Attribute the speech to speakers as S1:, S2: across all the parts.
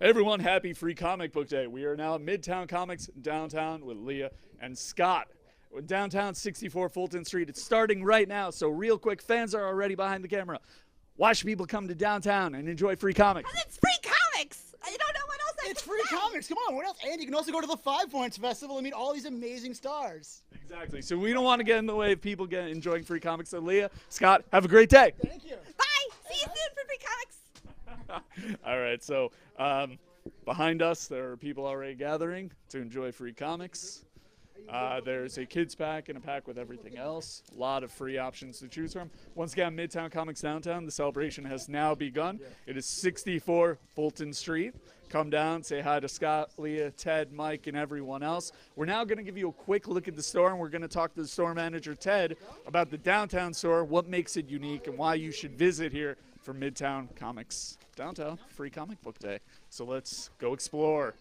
S1: Hey everyone, happy Free Comic Book Day. We are now at Midtown Comics Downtown with Leah and Scott. We're downtown 64 Fulton Street. It's starting right now, so real quick, fans are already behind the camera. Why should people come to downtown and enjoy free comics?
S2: Because it's free comics! You don't know what else I
S3: It's
S2: can
S3: free
S2: say.
S3: comics. Come on, what else? And you can also go to the 5 Points Festival and meet all these amazing stars.
S1: Exactly, so we don't want to get in the way of people enjoying free comics. So Leah, Scott, have a great day.
S3: Thank you.
S2: Bye! See you soon for free comics!
S1: All right, so behind us, there are people already gathering to enjoy free comics. There's a kids pack and a pack with everything else. A lot of free options to choose from. Once again, Midtown Comics Downtown. The celebration has now begun. It is 64 Fulton Street. Come down, say hi to Scott, Leah, Ted, Mike, and everyone else. We're now going to give you a quick look at the store, and we're going to talk to the store manager, Ted, about the downtown store, what makes it unique, and why you should visit here for Midtown Comics Downtown Free Comic Book Day. So let's go explore.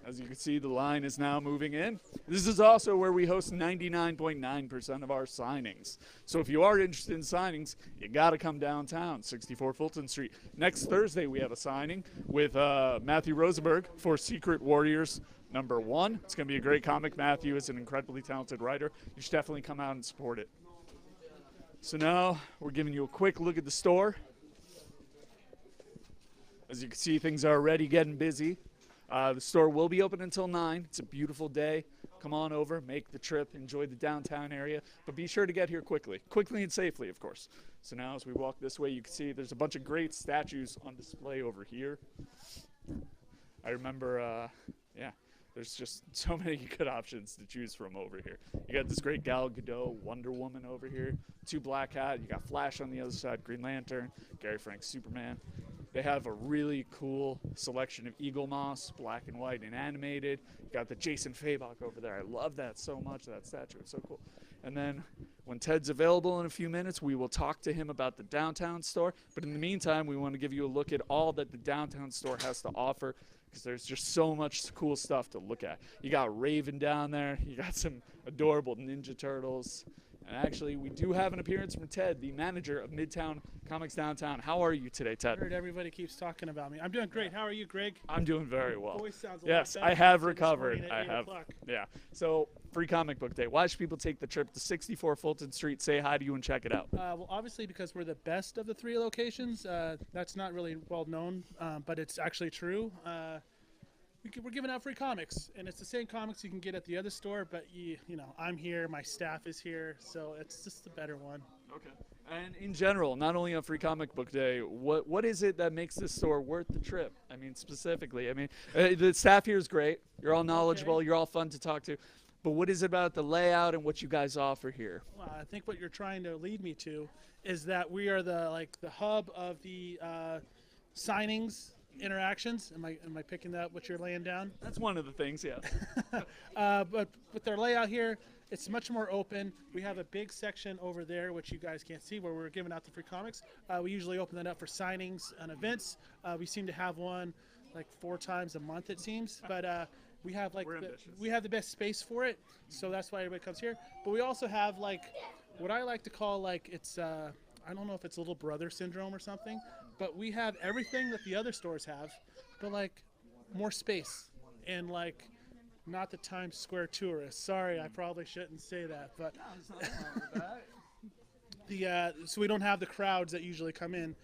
S1: As you can see, the line is now moving in. This is also where we host 99.9% of our signings. So if you are interested in signings, you got to come downtown, 64 Fulton Street. Next Thursday, we have a signing with Matthew Rosenberg for Secret Warriors #1. It's going to be a great comic. Matthew is an incredibly talented writer. You should definitely come out and support it. So now we're giving you a quick look at the store. As you can see, things are already getting busy. The store will be open until 9. It's a beautiful day. Come on over, make the trip, enjoy the downtown area, but be sure to get here quickly and safely, of course. So now as we walk this way, you can see there's a bunch of great statues on display over here. I remember, there's just so many good options to choose from over here. You got this great Gal Gadot, Wonder Woman over here, 2 Black Hat. You got Flash on the other side, Green Lantern, Gary Frank's Superman. They have a really cool selection of Eagle Moss, black and white and animated. You got the Jason Fabok over there. I love that so much, that statue. It's so cool. And then when Ted's available in a few minutes, we will talk to him about the downtown store. But in the meantime, we want to give you a look at all that the downtown store has to offer, because there's just so much cool stuff to look at. You got Raven down there. You got some adorable Ninja Turtles. And actually, we do have an appearance from Ted, the manager of Midtown Comics Downtown. How are you today, Ted?
S4: I heard everybody keeps talking about me. I'm doing great. How are you, Greg?
S1: I'm doing very well.
S4: Voice sounds a
S1: Yes,
S4: lot better
S1: I have
S4: than this
S1: recovered.
S4: morning
S1: I
S4: at 8
S1: have.
S4: o'clock.
S1: Yeah. So, Free Comic Book Day. Why should people take the trip to 64 Fulton Street, say hi to you, and check it out?
S4: Well, obviously because we're the best of the 3 locations. That's not really well known, but it's actually true. We're giving out free comics, and it's the same comics you can get at the other store, but you know, I'm here, my staff is here, so it's just a better one.
S1: Okay. And in general, not only on Free Comic Book Day, what is it that makes this store worth the trip? I mean, specifically, the staff here is great. You're all knowledgeable.
S4: Okay.
S1: You're all fun to talk to. But what is it about the layout and what you guys offer here?
S4: Well, I think what you're trying to lead me to is that we are the hub of the signings, interactions. Am I picking that what you're laying down?
S1: That's one of the things, yeah.
S4: But with our layout here, it's much more open. We have a big section over there, which you guys can't see, where we're giving out the free comics. We usually open that up for signings and events. We seem to have one like 4 times a month, it seems. But we have the best space for it, so that's why everybody comes here. But we also have what I like to call it's I don't know if it's little brother syndrome or something, but we have everything that the other stores have, but more space and not the Times Square tourists. Sorry, I probably shouldn't say that, but so we don't have the crowds that usually come in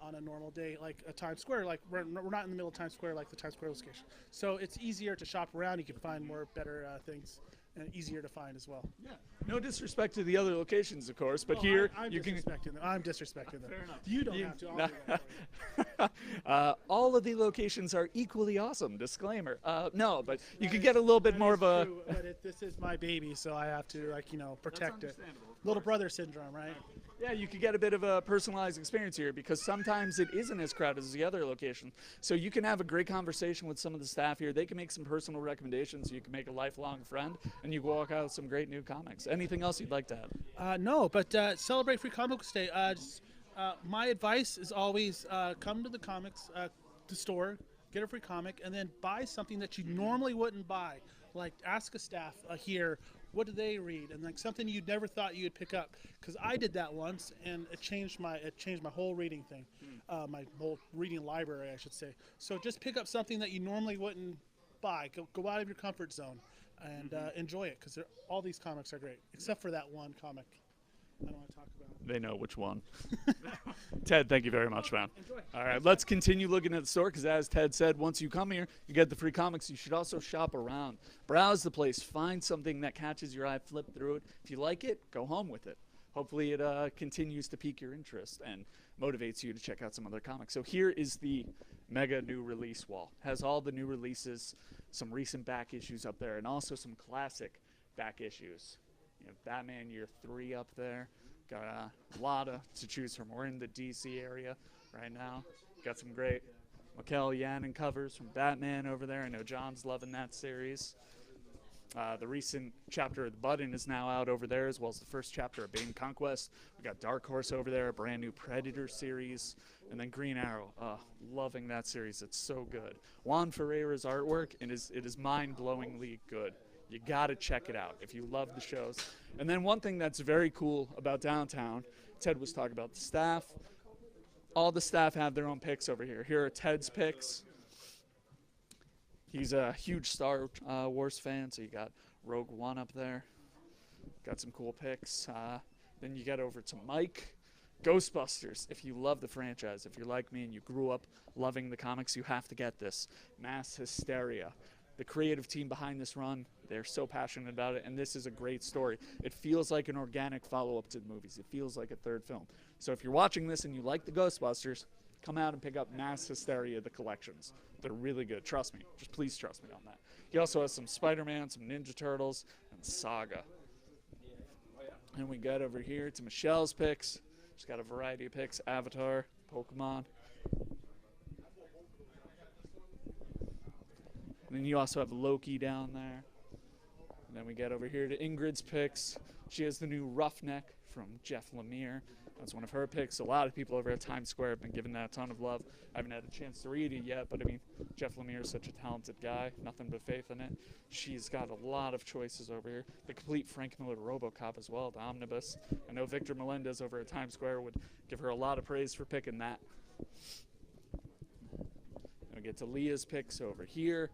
S4: on a normal day, like a Times Square. We're not in the middle of Times Square like the Times Square location. So it's easier to shop around. You can find better things, and easier to find as well.
S1: Yeah. No disrespect to the other locations, of course, but here
S4: I'm
S1: you can.
S4: disrespecting them. I'm disrespecting them.
S1: Fair enough.
S4: You don't have to. I'll do that.
S1: All of the locations are equally awesome. Disclaimer. No, but you could get a little bit
S4: That
S1: more
S4: is
S1: of a.
S4: true, but this is my baby, so I have to protect it.
S1: understandable, of
S4: Little brother syndrome, right?
S1: Yeah, you could get a bit of a personalized experience here because sometimes it isn't as crowded as the other location. So you can have a great conversation with some of the staff here. They can make some personal recommendations. You can make a lifelong friend, and you can walk out with some great new comics. Anything else you'd like to add?
S4: No, but celebrate Free Comic Book Day. My advice is always come to the comics, the store, get a free comic, and then buy something that you normally wouldn't buy. Like ask a staff here What do they read? And like something you never thought you'd pick up. Because I did that once, and it changed my whole reading thing, my whole reading library, I should say. So just pick up something that you normally wouldn't buy. Go out of your comfort zone and enjoy it, because all these comics are great, except for that one comic I don't want to talk about.
S1: They know which one. Ted, thank you very much, man.
S4: Enjoy.
S1: All right, let's continue looking at the store, because as Ted said, once you come here, you get the free comics. You should also shop around. Browse the place. Find something that catches your eye. Flip through it. If you like it, go home with it. Hopefully it continues to pique your interest and motivates you to check out some other comics. So here is the mega new release wall. Has all the new releases, some recent back issues up there, and also some classic back issues. You know, Batman Year 3 up there. Got a lot to choose from. We're in the DC area right now. Got some great Mikel Yannon covers from Batman over there. I know John's loving that series. The recent chapter of The Button is now out over there, as well as the first chapter of Bane Conquest. We got Dark Horse over there, a brand new Predator series, and then Green Arrow. Loving that series. It's so good. Juan Ferreira's artwork, and it is mind-blowingly good. You got to check it out if you love the shows. And then one thing that's very cool about downtown, Ted was talking about the staff. All the staff have their own picks over here. Here are Ted's picks. He's a huge Star Wars fan, so you got Rogue One up there. Got some cool picks. Then you get over to Mike. Ghostbusters. If you love the franchise, if you're like me and you grew up loving the comics, you have to get this. Mass Hysteria. The creative team behind this run, they're so passionate about it, and this is a great story. It feels like an organic follow-up to the movies. It feels like a third film. So if you're watching this and you like the Ghostbusters, come out and pick up Mass Hysteria, the collections. They're really good. Trust me. Just please trust me on that. He also has some Spider-Man, some Ninja Turtles, and Saga. And we got over here to Michelle's picks. She's got a variety of picks. Avatar, Pokemon. And then you also have Loki down there. And then we get over here to Ingrid's picks. She has the new Roughneck from Jeff Lemire. That's one of her picks. A lot of people over at Times Square have been giving that a ton of love. I haven't had a chance to read it yet, but I mean, Jeff Lemire is such a talented guy. Nothing but faith in it. She's got a lot of choices over here. The complete Frank Miller RoboCop as well, the omnibus. I know Victor Melendez over at Times Square would give her a lot of praise for picking that. We get to Leah's picks over here.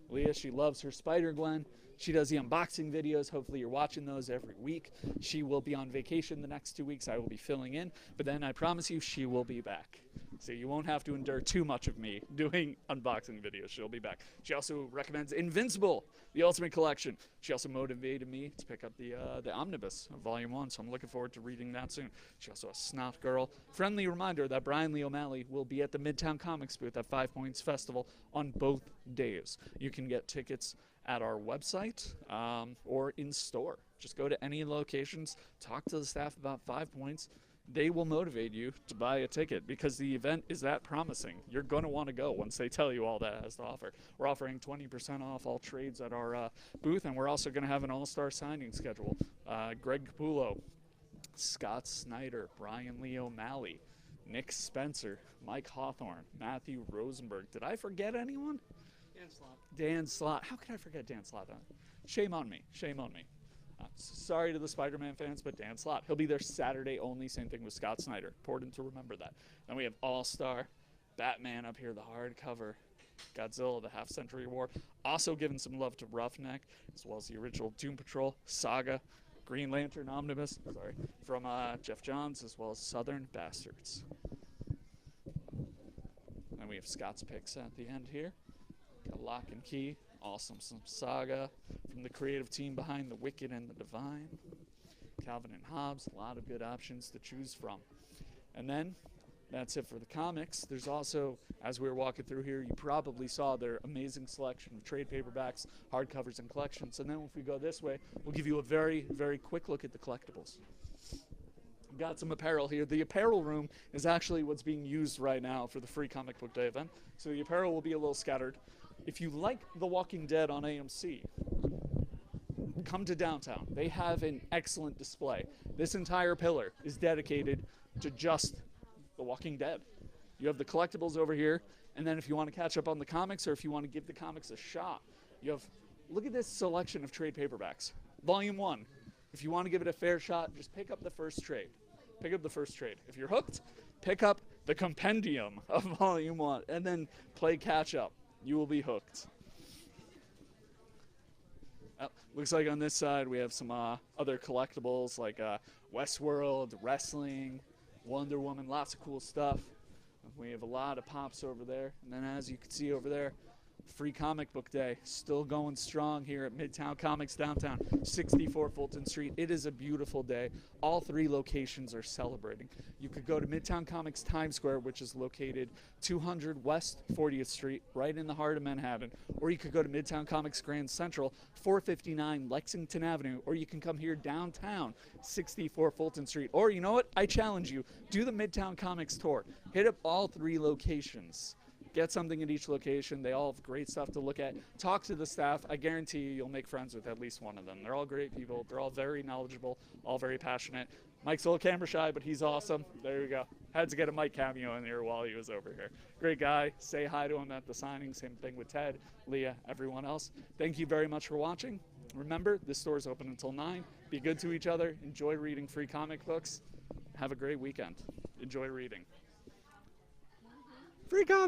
S1: Leah, she loves her Spider-Gwen. She does the unboxing videos. Hopefully you're watching those every week. She will be on vacation the next 2 weeks. I will be filling in. But then I promise you she will be back. So you won't have to endure too much of me doing unboxing videos. She'll be back. She also recommends Invincible, the Ultimate Collection. She also motivated me to pick up the Omnibus of Volume 1, so I'm looking forward to reading that soon. She also has Snot Girl. Friendly reminder that Brian Lee O'Malley will be at the Midtown Comics booth at 5 Points Festival on both days. You can get tickets at our website or in store. Just go to any locations, talk to the staff about 5 Points. They will motivate you to buy a ticket because the event is that promising. You're going to want to go once they tell you all that has to offer. We're offering 20% off all trades at our booth, and we're also going to have an all-star signing schedule. Greg Capullo, Scott Snyder, Brian Lee O'Malley, Nick Spencer, Mike Hawthorne, Matthew Rosenberg. Did I forget anyone?
S3: Dan Slott.
S1: Dan Slott. How could I forget Dan Slott? Shame on me. Shame on me. Sorry to the Spider-Man fans, but Dan Slott. He'll be there Saturday only. Same thing with Scott Snyder. Important to remember that. Then we have All-Star, Batman up here, the hardcover, Godzilla, the Half-Century War. Also giving some love to Roughneck, as well as the original Doom Patrol, Saga, Green Lantern Omnibus, from Jeff Johns, as well as Southern Bastards. Then we have Scott's picks at the end here. Got Lock and Key. Awesome, some Saga from the creative team behind The Wicked and the Divine. Calvin and Hobbes, a lot of good options to choose from. And then, that's it for the comics. There's also, as we were walking through here, you probably saw their amazing selection of trade paperbacks, hardcovers, and collections. And then if we go this way, we'll give you a very, very quick look at the collectibles. We've got some apparel here. The apparel room is actually what's being used right now for the free comic book day event. So the apparel will be a little scattered. If you like The Walking Dead on AMC, come to downtown. They have an excellent display. This entire pillar is dedicated to just The Walking Dead. You have the collectibles over here, and then if you want to catch up on the comics or if you want to give the comics a shot, you have, look at this selection of trade paperbacks. Volume 1. If you want to give it a fair shot, just pick up the first trade. Pick up the first trade. If you're hooked, pick up the compendium of Volume 1 and then play catch up. You will be hooked. Looks like on this side we have some other collectibles like Westworld, wrestling, Wonder Woman, lots of cool stuff. We have a lot of pops over there. And then as you can see over there, Free Comic Book Day, still going strong here at Midtown Comics Downtown, 64 Fulton Street. It is a beautiful day. All 3 locations are celebrating. You could go to Midtown Comics Times Square, which is located 200 West 40th Street, right in the heart of Manhattan. Or you could go to Midtown Comics Grand Central, 459 Lexington Avenue. Or you can come here downtown, 64 Fulton Street. Or you know what? I challenge you. Do the Midtown Comics tour. Hit up all 3 locations. Get something at each location. They all have great stuff to look at. Talk to the staff. I guarantee you'll make friends with at least one of them. They're all great people. They're all very knowledgeable, all very passionate. Mike's a little camera shy, but he's awesome. There you go. Had to get a Mike cameo in here while he was over here. Great guy. Say hi to him at the signing. Same thing with Ted, Leah, everyone else. Thank you very much for watching. Remember, this store is open until 9. Be good to each other. Enjoy reading free comic books. Have a great weekend. Enjoy reading. Free comic.